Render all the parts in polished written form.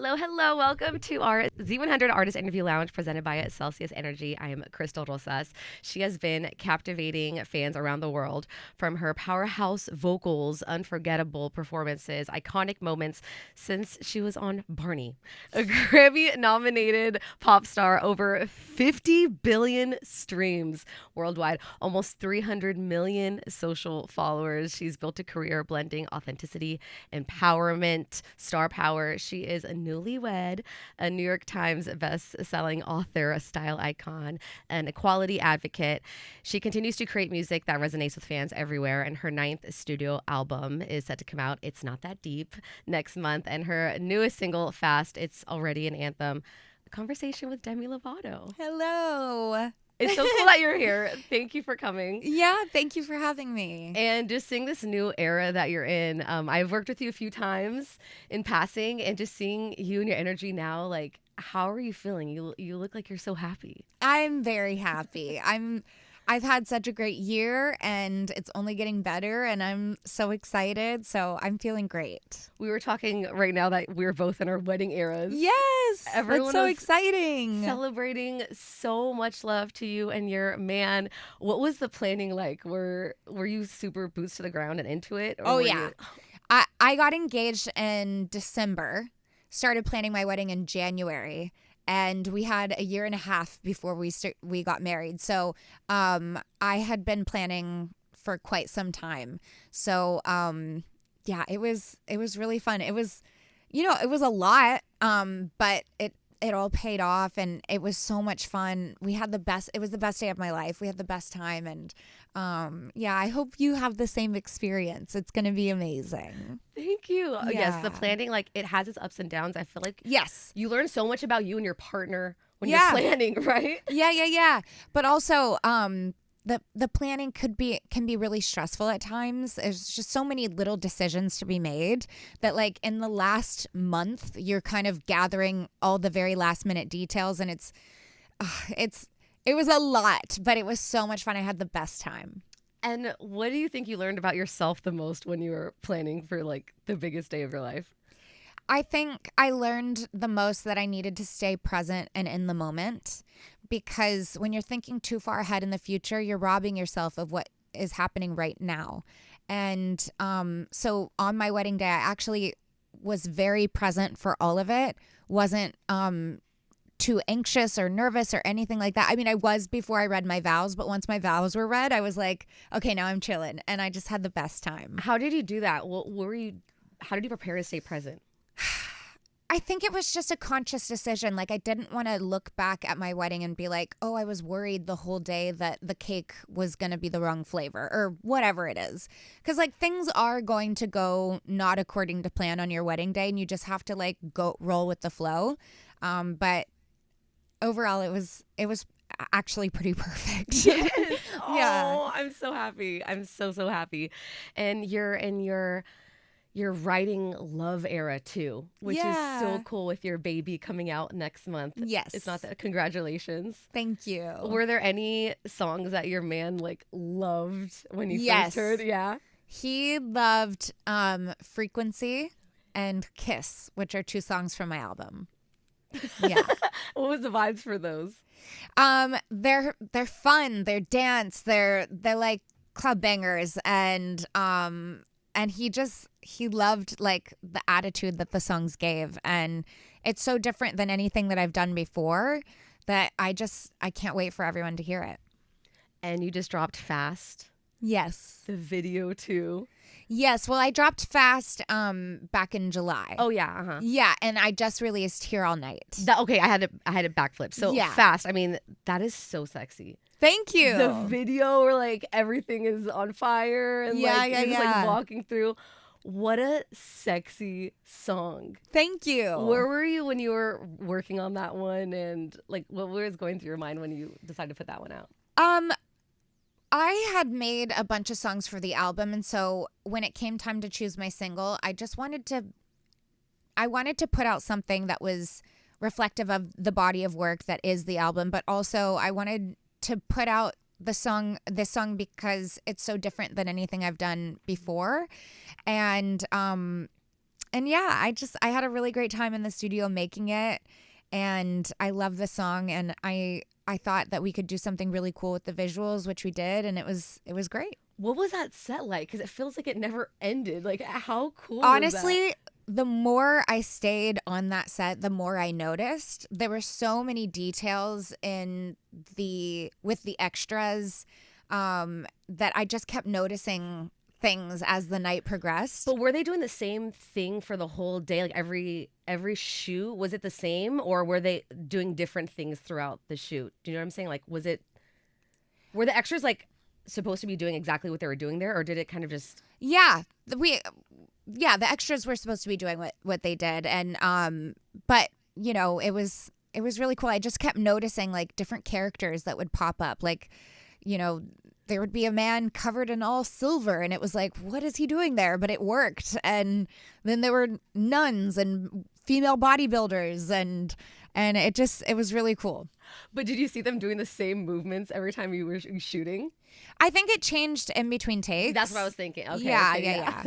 Hello, hello. Welcome to our Z100 Artist Interview Lounge presented by Celsius Energy. I am Crystal Rosas. She has been captivating fans around the world from her powerhouse vocals, unforgettable performances, iconic moments since she was on Barney. A Grammy-nominated pop star, over 50 billion streams worldwide, almost 300 million social followers. She's built a career blending authenticity, empowerment, star power. She is a newlywed, a New York Times best-selling author, a style icon, an equality advocate. She continues to create music that resonates with fans everywhere, and her ninth studio album is set to come out, It's Not That Deep, next month. And her newest single, Fast, it's already an anthem. A conversation with Demi Lovato. Hello. It's so cool that you're here. Thank you for coming. Yeah, thank you for having me. And just seeing this new era that you're in. I've worked with you a few times in passing, and just seeing you and your energy now, like, how are you feeling? You look like you're so happy. I'm very happy. I've had such a great year and it's only getting better and I'm so excited. So I'm feeling great. We were talking right now that we're both in our wedding eras. Yes. Everyone that's so was exciting. Celebrating so much love to you and your man. What was the planning like? Were you super boots to the ground and into it? Or Oh, were yeah. I got engaged in December, started planning my wedding in January. And we had a year and a half before we got married. So I had been planning for quite some time. So yeah, it was really fun. It was, it was a lot, but it all paid off and it was so much fun. We had it was the best day of my life. We had the best time. And yeah, I hope you have the same experience. It's going to be amazing. Thank you. Yeah. Yes, the planning, like, it has its ups and downs. I feel like Yes. you learn so much about you and your partner when Yeah. you're planning, right? Yeah. But also, the planning can be really stressful at times. There's just so many little decisions to be made that, like, in the last month, you're kind of gathering all the very last minute details, and it was a lot, but it was so much fun. I had the best time. And what do you think you learned about yourself the most when you were planning for, like, the biggest day of your life? I think I learned the most that I needed to stay present and in the moment, because when you're thinking too far ahead in the future, you're robbing yourself of what is happening right now. And so on my wedding day, I actually was very present for all of it. Wasn't too anxious or nervous or anything like that. I mean, I was before I read my vows, but once my vows were read, I was like, okay, now I'm chilling. And I just had the best time. How did you do that? How did you prepare to stay present? I think it was just a conscious decision. Like, I didn't want to look back at my wedding and be like, oh, I was worried the whole day that the cake was going to be the wrong flavor or whatever it is. Because, like, things are going to go not according to plan on your wedding day, and you just have to, like, go roll with the flow. But overall, it was actually pretty perfect. Yes. Yeah. Oh, I'm so happy. I'm so happy. And you're in your writing love era too, which is so cool with your baby coming out next month. Yes. It's not that. Congratulations. Thank you. Were there any songs that your man, like, loved when you first heard? Yeah. He loved Frequency and Kiss, which are two songs from my album. Yeah. What was the vibes for those? They're fun, they're dance, they're like club bangers, and he loved, like, the attitude that the songs gave, and it's so different than anything that I've done before that I can't wait for everyone to hear it. And you just dropped Fast. Yes. The video too. Yes. Well, I dropped Fast back in July. Oh yeah. Uh-huh. Yeah, and I just released Here All Night. Okay, I had a backflip. So Yeah. Fast. I mean, that is so sexy. Thank you. The video where, like, everything is on fire and you're just, like, walking through. What a sexy song. Thank you. Where were you when you were working on that one, and, like, what was going through your mind when you decided to put that one out? I had made a bunch of songs for the album, and so when it came time to choose my single, I wanted to put out something that was reflective of the body of work that is the album, but also I wanted to put out this song because it's so different than anything I've done before. And yeah, I had a really great time in the studio making it, and I love the song, and I thought that we could do something really cool with the visuals, which we did, and it was great. What was that set like? Because it feels like it never ended. Like, how cool was Honestly, the more I stayed on that set, the more I noticed. There were so many details with the extras that I just kept noticing things as the night progressed. But were they doing the same thing for the whole day? Like every shoot, was it the same, or were they doing different things throughout the shoot? Do you know what I'm saying? Like, were the extras like supposed to be doing exactly what they were doing there, or did it kind of just? Yeah, the extras were supposed to be doing what they did, and but it was really cool. I just kept noticing like different characters that would pop up, like there would be a man covered in all silver, and it was like, what is he doing there? But it worked. And then there were nuns and female bodybuilders, and it was really cool. But did you see them doing the same movements every time you were shooting? I think it changed in between takes. That's what I was thinking. Okay. Yeah.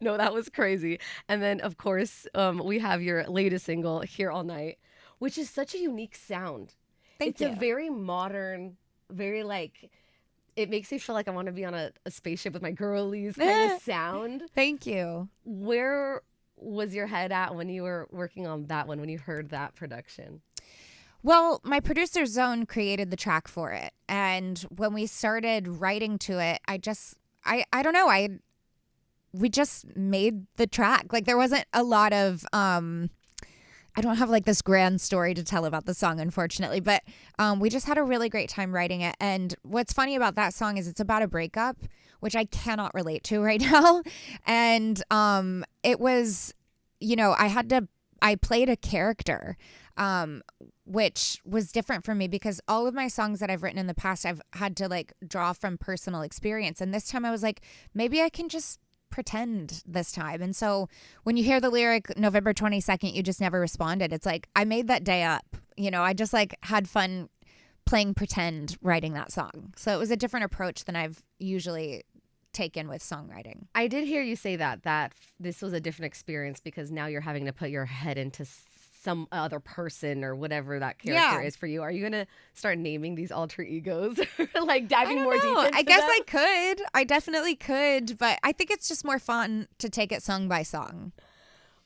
No, that was crazy. And then, of course, we have your latest single, Here All Night, which is such a unique sound. Thank you. It's a very modern, very like... It makes me feel like I want to be on a spaceship with my girlies kind of sound. Thank you. Where was your head at when you were working on that one, when you heard that production? Well, my producer Zone created the track for it. And when we started writing to it, I don't know, we just made the track. Like there wasn't a lot of I don't have like this grand story to tell about the song, unfortunately, but we just had a really great time writing it. And what's funny about that song is it's about a breakup, which I cannot relate to right now. And it was, I played a character, which was different for me because all of my songs that I've written in the past, I've had to like draw from personal experience. And this time I was like, maybe I can just pretend this time. And so when you hear the lyric November 22nd, you just never responded, it's like I made that day up. I just like had fun playing pretend writing that song. So it was a different approach than I've usually taken with songwriting. I did hear you say that this was a different experience because now you're having to put your head into some other person or whatever that character is for you. Are you gonna start naming these alter egos? Like diving more deep into I guess them? I could. I definitely could, but I think it's just more fun to take it song by song.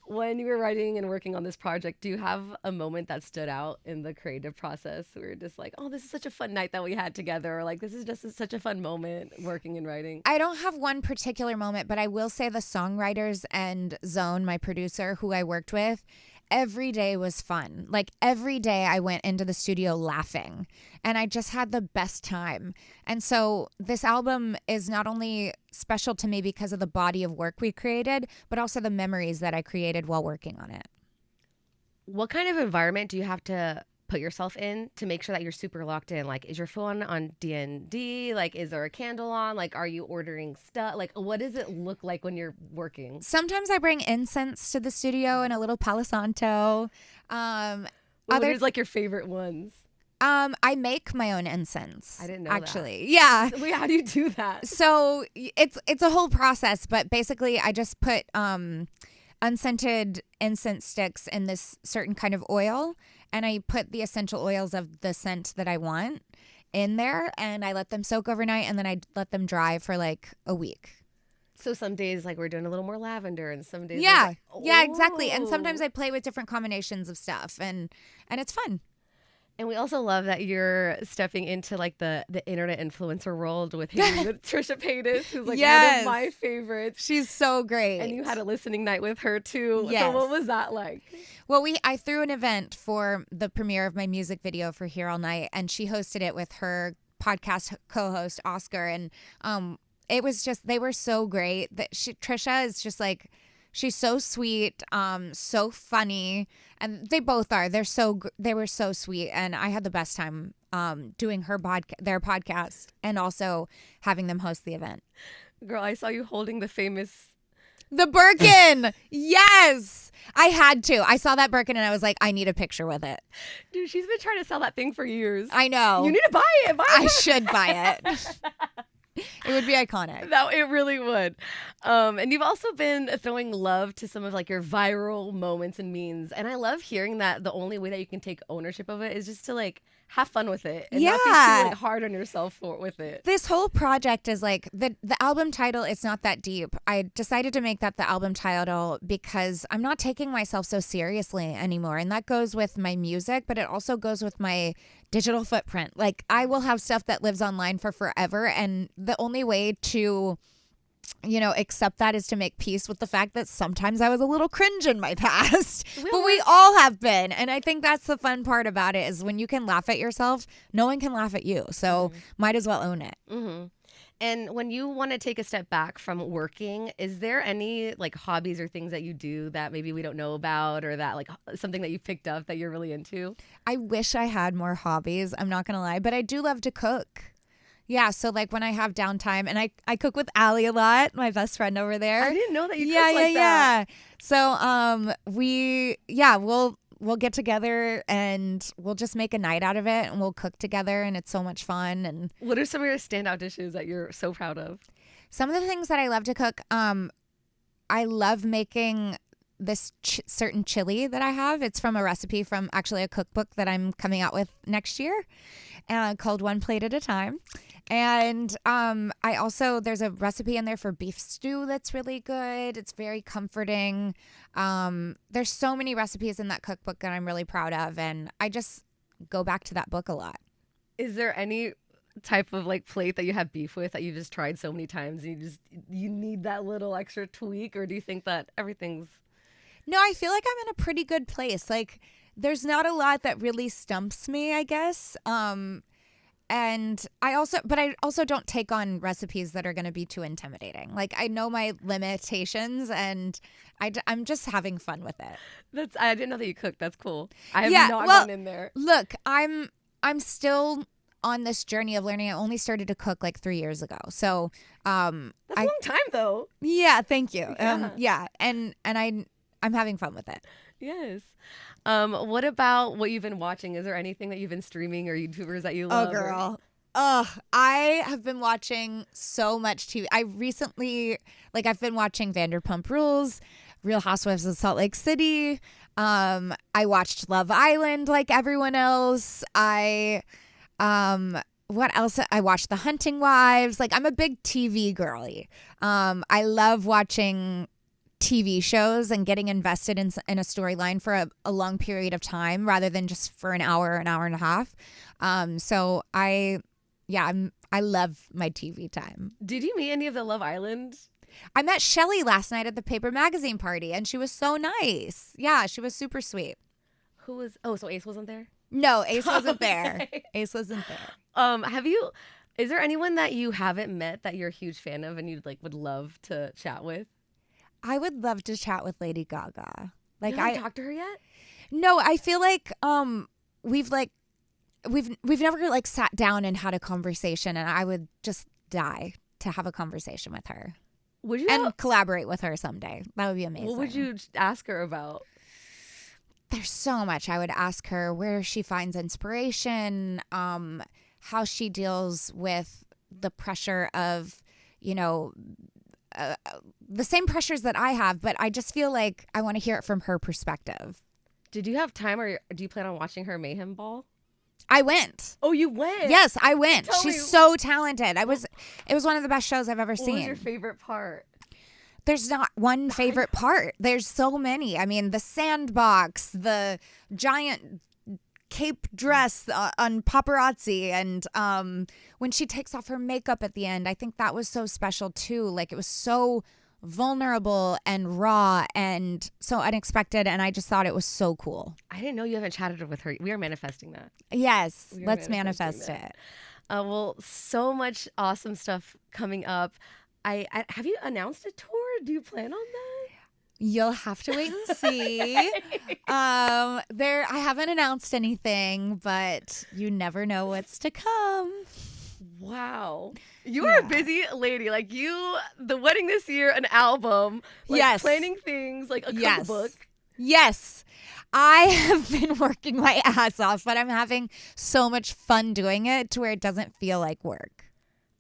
When you were writing and working on this project, do you have a moment that stood out in the creative process where you're just like, oh, this is such a fun night that we had together, or like this is just such a fun moment working and writing? I don't have one particular moment, but I will say the songwriters and Zone, my producer, who I worked with, every day was fun. Like every day I went into the studio laughing and I just had the best time. And so this album is not only special to me because of the body of work we created, but also the memories that I created while working on it. What kind of environment do you have to put yourself in to make sure that you're super locked in? Like, is your phone on D&D? Like, is there a candle on? Like, are you ordering stuff? Like, what does it look like when you're working? Sometimes I bring incense to the studio and a little Palo Santo. What is like your favorite ones? I make my own incense. I didn't know actually. That. Yeah. So, wait, how do you do that? So it's a whole process, but basically I just put unscented incense sticks in this certain kind of oil, and I put the essential oils of the scent that I want in there, and I let them soak overnight, and then I let them dry for like a week. So some days like we're doing a little more lavender, and some days yeah, exactly. And sometimes I play with different combinations of stuff, and it's fun. And we also love that you're stepping into like the internet influencer world with Trisha Paytas, who's like one of my favorites. She's so great. And you had a listening night with her too. Yes. So what was that like? Well, I threw an event for the premiere of my music video for Here All Night, and she hosted it with her podcast co-host Oscar, and it was just, they were so great. That Trisha is just like, she's so sweet, so funny, and they both are. They were so sweet, and I had the best time doing their podcast and also having them host the event. Girl, I saw you holding the Birkin. Yes, I had to. I saw that Birkin and I was like, I need a picture with it. Dude, she's been trying to sell that thing for years. I know. You need to buy it. I should buy it. It would be iconic. That it really would. And you've also been throwing love to some of like your viral moments and memes. And I love hearing that the only way that you can take ownership of it is just to like have fun with it and not be too like hard on yourself with it. This whole project is like the album title. It's not that deep. I decided to make that the album title because I'm not taking myself so seriously anymore. And that goes with my music, but it also goes with my digital footprint. Like I will have stuff that lives online for forever. And the only way to accept that is to make peace with the fact that sometimes I was a little cringe in my past. But we all have been. And I think that's the fun part about it is when you can laugh at yourself, no one can laugh at you. So might as well own it. Mm-hmm. And when you want to take a step back from working, is there any like hobbies or things that you do that maybe we don't know about or that like something that you picked up that you're really into? I wish I had more hobbies. I'm not going to lie, but I do love to cook. Yeah, so like when I have downtime, and I cook with Allie a lot, my best friend over there. I didn't know that you cooked like that. So we'll get together and we'll just make a night out of it and we'll cook together and it's so much fun. And what are some of your standout dishes that you're so proud of? Some of the things that I love to cook, I love making this certain chili that I have. It's from a recipe from actually a cookbook that I'm coming out with next year called One Plate at a Time. And I also, there's a recipe in there for beef stew that's really good. It's very comforting. There's so many recipes in that cookbook that I'm really proud of. And I just go back to that book a lot. Is there any type of like plate that you have beef with that you just tried so many times and you need that little extra tweak? Or do you think that everything's... No, I feel like I'm in a pretty good place. Like there's not a lot that really stumps me, I guess. And I also don't take on recipes that are going to be too intimidating. Like I know my limitations and I'm just having fun with it. I didn't know that you cooked. That's cool. I have not gone in there. Look, I'm still on this journey of learning. I only started to cook like 3 years ago. So, that's a long time though. Yeah. Thank you. And I'm having fun with it. Yes. What about what you've been watching? Is there anything that you've been streaming or YouTubers that you love? Oh, girl. I have been watching so much TV. I've been watching Vanderpump Rules, Real Housewives of Salt Lake City. I watched Love Island like everyone else. What else? I watched The Hunting Wives. Like I'm a big TV girly. I love watching TV shows and getting invested in a storyline for a long period of time rather than just for an hour and a half. So I love my TV time. Did you meet any of the Love Island? I met Shelly last night at the Paper Magazine party and she was so nice. Yeah, she was super sweet. So Ace wasn't there? No, Ace wasn't there. Ace wasn't there. Is there anyone that you haven't met that you're a huge fan of and you would love to chat with? I would love to chat with Lady Gaga. Like you haven't talked to her yet? No, I feel like we've never like sat down and had a conversation, and I would just die to have a conversation with her. Would you collaborate with her someday? That would be amazing. What would you ask her about? There's so much. I would ask her where she finds inspiration, how she deals with the pressure of, the same pressures that I have, but I just feel like I want to hear it from her perspective. Did you have time or do you plan on watching her Mayhem Ball? I went. Oh, you went? Yes, I went. She's so talented. It was one of the best shows I've ever seen. What was your favorite part? There's not one favorite part. There's so many. I mean, the sandbox, the giant cape dress on paparazzi, and when she takes off her makeup at the end, I think that was so special too. Like it was so vulnerable and raw and so unexpected, and I just thought it was so cool. I didn't know you haven't chatted with her. We are manifesting that. Yes, let's manifest it. Well, so much awesome stuff coming up. Have you announced a tour? Do you plan on that? You'll have to wait and see. I haven't announced anything, but you never know what's to come. Wow. You are a busy lady. Like the wedding this year, an album, planning things, like a cookbook. Yes. I have been working my ass off, but I'm having so much fun doing it to where it doesn't feel like work.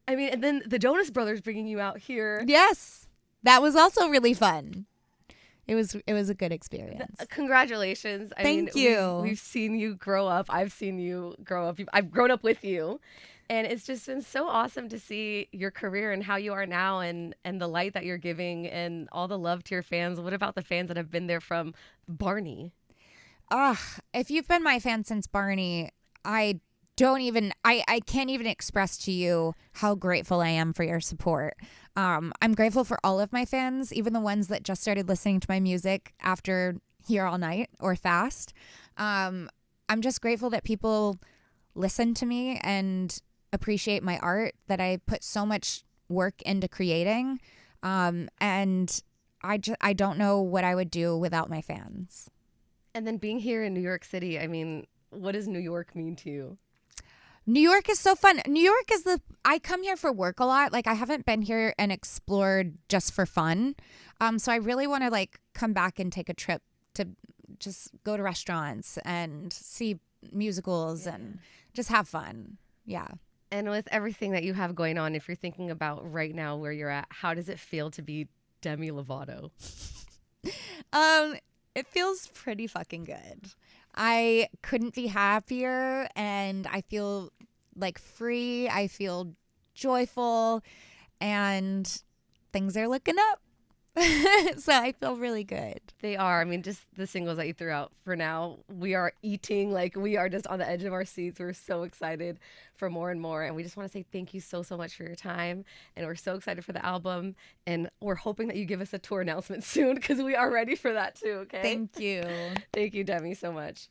I mean, and then the Jonas Brothers bringing you out here. Yes. That was also really fun. It was a good experience. Congratulations. I Thank mean, you. We've seen you grow up. I've seen you grow up. I've grown up with you. And it's just been so awesome to see your career and how you are now and the light that you're giving and all the love to your fans. What about the fans that have been there from Barney? If you've been my fan since Barney, I can't even express to you how grateful I am for your support. I'm grateful for all of my fans, even the ones that just started listening to my music after Here All Night or Fast. I'm just grateful that people listen to me and appreciate my art that I put so much work into creating. And I don't know what I would do without my fans. And then being here in New York City, I mean, what does New York mean to you? New York is so fun. New York is I come here for work a lot. Like I haven't been here and explored just for fun. So I really want to like come back and take a trip to just go to restaurants and see musicals and just have fun. Yeah. And with everything that you have going on, if you're thinking about right now where you're at, how does it feel to be Demi Lovato? It feels pretty fucking good. I couldn't be happier and I feel like free. I feel joyful and things are looking up. So I feel really good. They are. I mean, just the singles that you threw out for now, we are eating. Like, we are just on the edge of our seats. We're so excited for more and more. And we just want to say thank you so, so much for your time. And we're so excited for the album. And we're hoping that you give us a tour announcement soon because we are ready for that too, okay? Thank you. Thank you, Demi, so much.